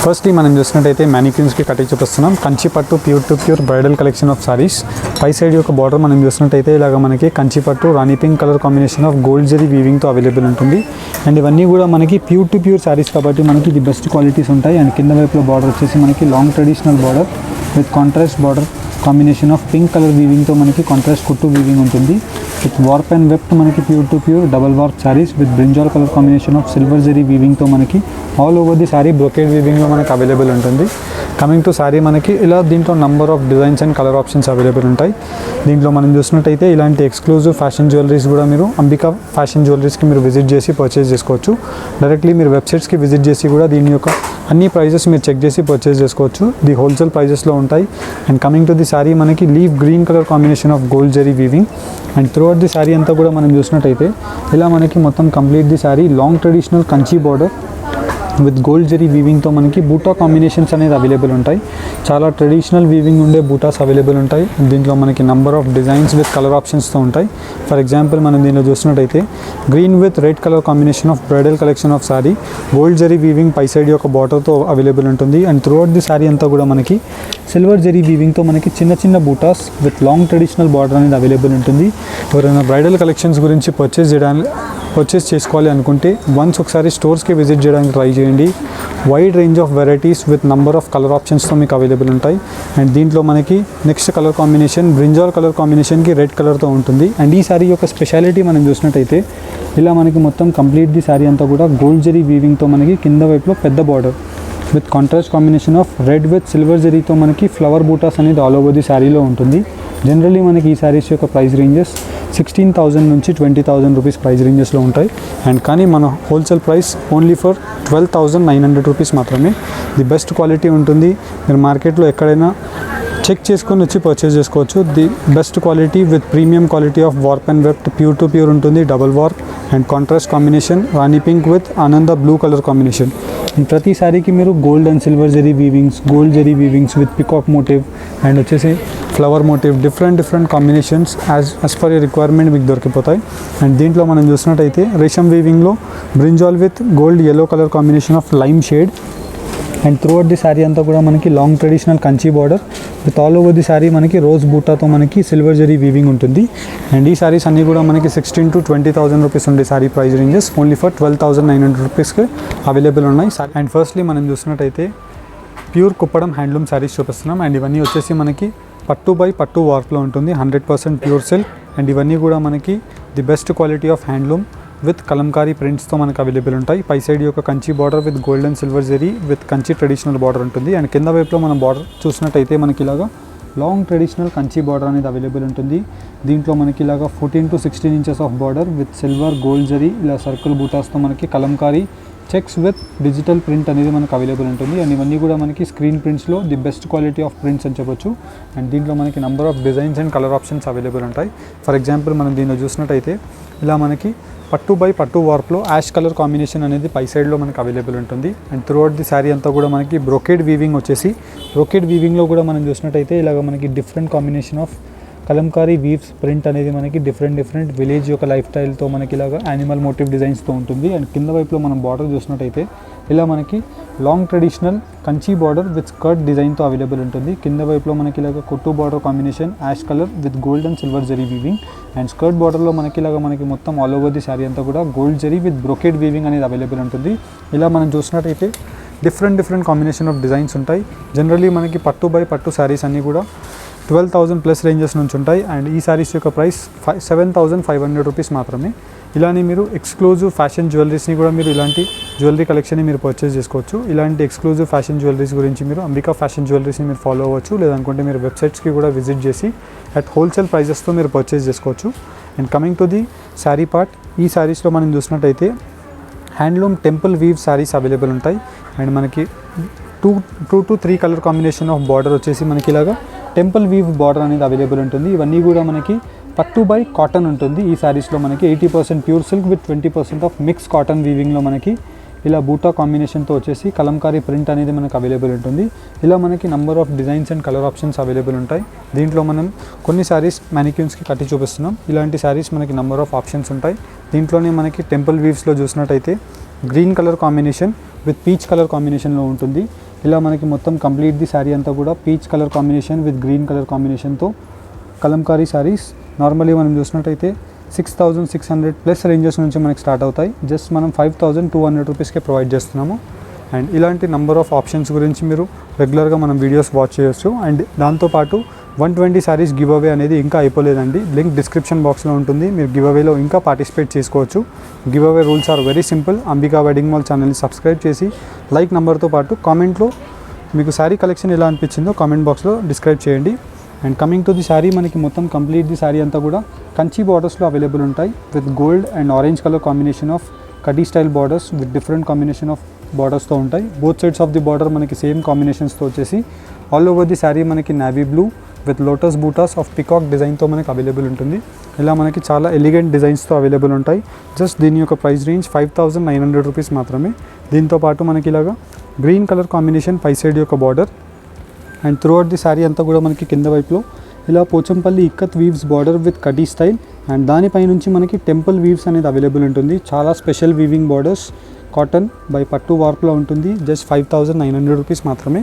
Firstly మనం చూసినట్టయితే మ్యానిక్యూన్స్కి కట్టి చూపిస్తున్నాం. కంచి పట్టు pure to pure bridal collection of saris. పై సైడ్ యొక్క బార్డర్ మనం చూసినట్టయితే ఇలాగ మనకి కంచి పట్టు రాణి pink colour combination of gold zari వీవింగ్తో అవైలబుల్ ఉంటుంది. అండ్ ఇవన్నీ కూడా మనకి ప్యూర్ టు ప్యూర్ సారీస్ కాబట్టి మనకి ఇది బెస్ట్ క్వాలిటీస్ ఉంటాయి. అండ్ కింద వైపులో బార్డర్ వచ్చేసి మనకి long traditional border with contrast border combination of pink colour వీవింగ్తో మనకి కాంట్రాస్ట్ కుట్టు వీవింగ్ ఉంటుంది. విత్ వార్ప్ అండ్ వెబ్ట్ మనకి pure to pure double warp saris with brinjal colour combination of silver zari వీవింగ్తో మనకి all over the sari brocade వీవింగ్లో మనకి available ఉంటుంది. కమింగ్ టు సారీ మనకి ఇలా దీంట్లో number of designs and colour options available ఉంటాయి. దీంట్లో మనం చూసినట్టయితే ఇలాంటి ఎక్స్క్లూజివ్ ఫ్యాషన్ జ్యువెలరీస్ కూడా మీరు అంబికా ఫ్యాషన్ జ్యువెలరీస్కి మీరు విజిట్ చేసి పర్చేస్ చేసుకోవచ్చు. డైరెక్ట్లీ మీరు వెబ్సైట్స్కి విజిట్ చేసి కూడా దీని యొక్క అన్ని ప్రైజెస్ మీరు చెక్ చేసి పర్చేస్ చేసుకోవచ్చు. ది హోల్సేల్ ప్రైజెస్లో ఉంటాయి. And coming to the sari మనకి leaf green colour combination of gold zari weaving. And through out the sari అంతా కూడా మనం చూసినట్టయితే ఇలా మనకి మొత్తం complete the sari long traditional Kanchi border with gold zari వీవింగ్తో మనకి బూటా కాంబినేషన్స్ అనేది అవైలబుల్ ఉంటాయి. చాలా ట్రెడిషనల్ వీవింగ్ ఉండే బూటాస్ అవైలబుల్ ఉంటాయి. దీంట్లో మనకి number of designs with colour ఆప్షన్స్తో ఉంటాయి. ఫర్ ఎగ్జాంపుల్ మనం దీనిలో చూసినట్టయితే green with red colour combination of bridal collection of sari gold zari weaving పై సైడ్ యొక్క బార్డర్తో అవైలబుల్ ఉంటుంది. And through out the sari అంతా కూడా మనకి సిల్వర్ జరీ వీవింగ్తో మనకి చిన్న చిన్న butas with long traditional border అనేది అవైలబుల్ ఉంటుంది. ఎవరైనా బ్రైడల్ కలెక్షన్స్ గురించి పర్చేస్ చేసుకోవాలి అనుకుంటే వన్స్ ఒకసారి స్టోర్స్కి విజిట్ చేయడానికి ట్రై చేయండి. Wide range of varieties with number of colour ఆప్షన్స్తో మీకు అవైలబుల్ ఉంటాయి. అండ్ దీంట్లో మనకి next colour combination brinjal colour కాంబినేషన్కి రెడ్ కలర్తో ఉంటుంది. అండ్ ఈ సారీ యొక్క స్పెషాలిటీ మనం చూసినట్టయితే ఇలా మనకి మొత్తం కంప్లీట్ ది సారీ అంతా కూడా గోల్డ్ జరీ వీవింగ్తో మనకి కింద వైపులో పెద్ద border with contrast combination of red with silver జరీతో మనకి ఫ్లవర్ బూటాస్ అనేది ఆల్ ఓవర్ ది శారీలో ఉంటుంది. జనరల్లీ మనకి ఈ శారీస్ యొక్క ప్రైస్ రేంజెస్ 16,000 నుంచి 20,000 రూపీస్ ప్రైస్ రేంజెస్లో ఉంటాయి. అండ్ కానీ మన wholesale price only for 12,900 rupees మాత్రమే. ది బెస్ట్ క్వాలిటీ ఉంటుంది. మీరు మార్కెట్లో ఎక్కడైనా చెక్ చేసుకొని వచ్చి పర్చేస్ చేసుకోవచ్చు. The best quality with premium quality of warp and weft pure to pure ఉంటుంది. Double warp and contrast combination రాణి పింక్ విత్ ఆనంద బ్లూ కలర్ కాంబినేషన్. ప్రతి సారీకి మీరు gold and silver zari weavings, gold zari weavings with peacock motif and వచ్చేసి flower motif different combinations as per your requirement మీకు దొరికిపోతాయి. And దీంట్లో మనం చూసినట్టయితే రేషం వీవింగ్లో brinjal with gold yellow colour combination of lime shade. And through out the sari అంతా కూడా మనకి long traditional Kanchi border with all over the sari మనకి రోజ్ బూటాతో మనకి సిల్వర్ జరీ వీవింగ్ ఉంటుంది. అండ్ ఈ సారీస్ అన్నీ కూడా మనకి 16,000 to 20,000 రూపీస్ ఉండే sari price ranges only for 12,900 రూపీస్కి అవైలబుల్ ఉన్నాయి. అండ్ ఫస్ట్లీ మనం చూసినట్టయితే ప్యూర్ కుప్పడం హ్యాండ్లూమ్ సారీస్ చూపిస్తున్నాం. అండ్ ఇవన్నీ వచ్చేసి మనకి పట్టు బై పట్టు వార్ప్లో ఉంటుంది. 100% ప్యూర్ సిల్క్. అండ్ ఇవన్నీ కూడా మనకి the best quality of handloom with Kalamkari ప్రింట్స్తో మనకు అవైలబుల్ ఉంటాయి. పై సైడ్ యొక్క Kanchi border with gold and silver zari with Kanchi traditional border ఉంటుంది. అండ్ కింద వైపులో మనం బార్డర్ చూసినట్టయితే మనకి ఇలాగా లాంగ్ ట్రెడిషనల్ కంచి బార్డర్ అనేది అవైలబుల్ ఉంటుంది. దీంట్లో మనకి ఇలాగా 14 to 16 inches of border with silver gold zari ఇలా సర్కిల్ బూటాస్తో మనకి Kalamkari checks with digital print అనేది మనకు అవైలబుల్ ఉంటుంది. అండ్ ఇవన్నీ కూడా మనకి స్క్రీన్ ప్రింట్స్లో the best quality of prints అని చెప్పొచ్చు. అండ్ దీంట్లో మనకి number of designs and colour options available ఉంటాయి. ఫర్ ఎగ్జాంపుల్ మనం దీనిలో చూసినట్టయితే ఇలా మనకి పట్టు బై పట్టు వార్ప్లో యాష్ కలర్ కాంబినేషన్ అనేది పై సైడ్లో మనకు అవైలబుల్ ఉంటుంది. And through out the sari అంతా కూడా మనకి బ్రొకేడ్ వీవింగ్ వచ్చేసి బ్రొకేడ్ వీవింగ్లో కూడా మనం చూసినట్టయితే ఇలాగ మనకి different combination of Kalamkari weaves print అనేది మనకి డిఫరెంట్ విలేజ్ యొక్క లైఫ్ స్టైల్తో మనకి ఇలాగ యానిమల్ మోటివ్ డిజైన్స్తో ఉంటుంది. అండ్ కింద వైపులో మనం బార్డర్ చూసినట్టయితే ఇలా మనకి long traditional Kanchi border with skirt డిజైన్తో అవైలబుల్ ఉంటుంది. కింద వైపులో మనకి ఇలాగ కొట్టు border combination ash colour with gold and silver zari weaving. And skirt బార్డర్లో మనకి ఇలాగ మనకి మొత్తం ఆల్ ఓవర్ ది శారీ అంతా కూడా gold zari with brocade weaving అనేది అవైలబుల్ ఉంటుంది. ఇలా మనం చూసినట్టయితే డిఫరెంట్ కాంబినేషన్ ఆఫ్ డిజైన్స్ ఉంటాయి. జనరల్లీ మనకి పట్టు బై పట్టు శారీస్ అన్నీ కూడా 12,000 ప్లస్ రేంజెస్ నుంచి ఉంటాయి. అండ్ ఈ శారీస్ యొక్క ప్రైస్ 7,500 రూపీస్ మాత్రమే. ఇలానే మీరు ఎక్స్క్లూజివ్ ఫ్యాషన్ జ్యువెలరీస్ని కూడా మీరు ఇలాంటి జ్యువెలరీ కలెక్షన్ని మీరు పర్చేస్ చేసుకోవచ్చు. ఇలాంటి ఎక్స్క్లూజివ్ ఫ్యాషన్ జ్యువెలరీస్ గురించి మీరు అంబికా ఫ్యాషన్ జ్యువెలరీస్ని మీరు ఫాలో అవ్వచ్చు. లేదనుకుంటే మీరు వెబ్సైట్స్కి కూడా విజిట్ చేసి అట్ హోల్సేల్ ప్రైజెస్తో మీరు పర్చేస్ చేసుకోవచ్చు. And coming to the sari part, ఈ శారీస్లో మనం చూసినట్టయితే handloom temple weave saris available ఉంటాయి. అండ్ మనకి 2 to 3 colour combination of border వచ్చేసి మనకి ఇలాగా టెంపుల్ వీవ్ బార్డర్ అనేది అవైలబుల్ ఉంటుంది. ఇవన్నీ కూడా మనకి పట్టు బై కాటన్ ఉంటుంది. ఈ శారీస్లో మనకి 80% pure silk with 20% of mix cotton వీవింగ్లో మనకి ఇలా బూటా కాంబినేషన్తో వచ్చేసి కలంకారీ ప్రింట్ అనేది మనకు అవైలబుల్ ఉంటుంది. ఇలా మనకి number of designs and colour options available ఉంటాయి. దీంట్లో మనం కొన్ని శారీస్ మ్యానిక్యూన్స్కి కట్టి చూపిస్తున్నాం. ఇలాంటి శారీస్ మనకి నంబర్ ఆఫ్ ఆప్షన్స్ ఉంటాయి. దీంట్లోనే మనకి టెంపుల్ వీవ్స్లో చూసినట్టయితే green colour combination with peach colour కాంబినేషన్లో ఉంటుంది. ఇలా మనకి మొత్తం కంప్లీట్ ది శారీ అంతా కూడా peach colour combination with green colour కాంబినేషన్తో కలంకారీ శారీస్. నార్మల్లీ మనం చూసినట్టయితే 6,600 ప్లస్ రేంజెస్ నుంచి మనకి స్టార్ట్ అవుతాయి. జస్ట్ మనం 5,200 రూపీస్కే ప్రొవైడ్ చేస్తున్నాము. అండ్ ఇలాంటి నెంబర్ ఆఫ్ ఆప్షన్స్ గురించి మీరు రెగ్యులర్గా మనం వీడియోస్ వాచ్ చేయొచ్చు. అండ్ దాంతోపాటు 120 శారీస్ గివ్ అవే అనేది ఇంకా అయిపోలేదండి. లింక్ డిస్క్రిప్షన్ బాక్స్లో ఉంటుంది. మీరు గివ్ అవేలో ఇంకా పార్టిసిపేట్ చేసుకోవచ్చు. Give away rules are very simple. Ambika wedding mall ఛానల్ని సబ్స్క్రైబ్ చేసి లైక్ నెంబర్తో పాటు కామెంట్లో మీకు శారీ కలెక్షన్ ఎలా అనిపించిందో కామెంట్ బాక్స్లో డిస్క్రైబ్ చేయండి. And coming to the sari, మనకి మొత్తం కంప్లీట్ ది శారీ అంతా కూడా కంచి బార్డర్స్లో అవైలబుల్ ఉంటాయి. With gold and orange colour combination of కడీ style borders with different combination of బార్డర్స్తో ఉంటాయి. Both sides of the border మనకి సేమ్ కాంబినేషన్స్తో వచ్చేసి ఆల్ ఓవర్ ది శారీ మనకి navy blue with lotus butas of peacock డిజైన్తో మనకి అవైలబుల్ ఉంటుంది. ఇలా మనకి చాలా ఎలిగెంట్ డిజైన్స్తో అవైలబుల్ ఉంటాయి. జస్ట్ దీని యొక్క ప్రైస్ రేంజ్ 5,900 రూపీస్ మాత్రమే. దీంతోపాటు మనకి ఇలాగా గ్రీన్ కలర్ కాంబినేషన్ పై సైడ్ యొక్క border and through out the sari అంతా కూడా మనకి కింద వైపులో ఇలా Pochampally ikat weaves border with kadi style and దానిపై నుంచి మనకి టెంపుల్ వీవ్స్ అనేది అవైలబుల్ ఉంటుంది. చాలా special weaving borders cotton by పట్టు వార్ప్లో ఉంటుంది. జస్ట్ 5,900 రూపీస్ మాత్రమే.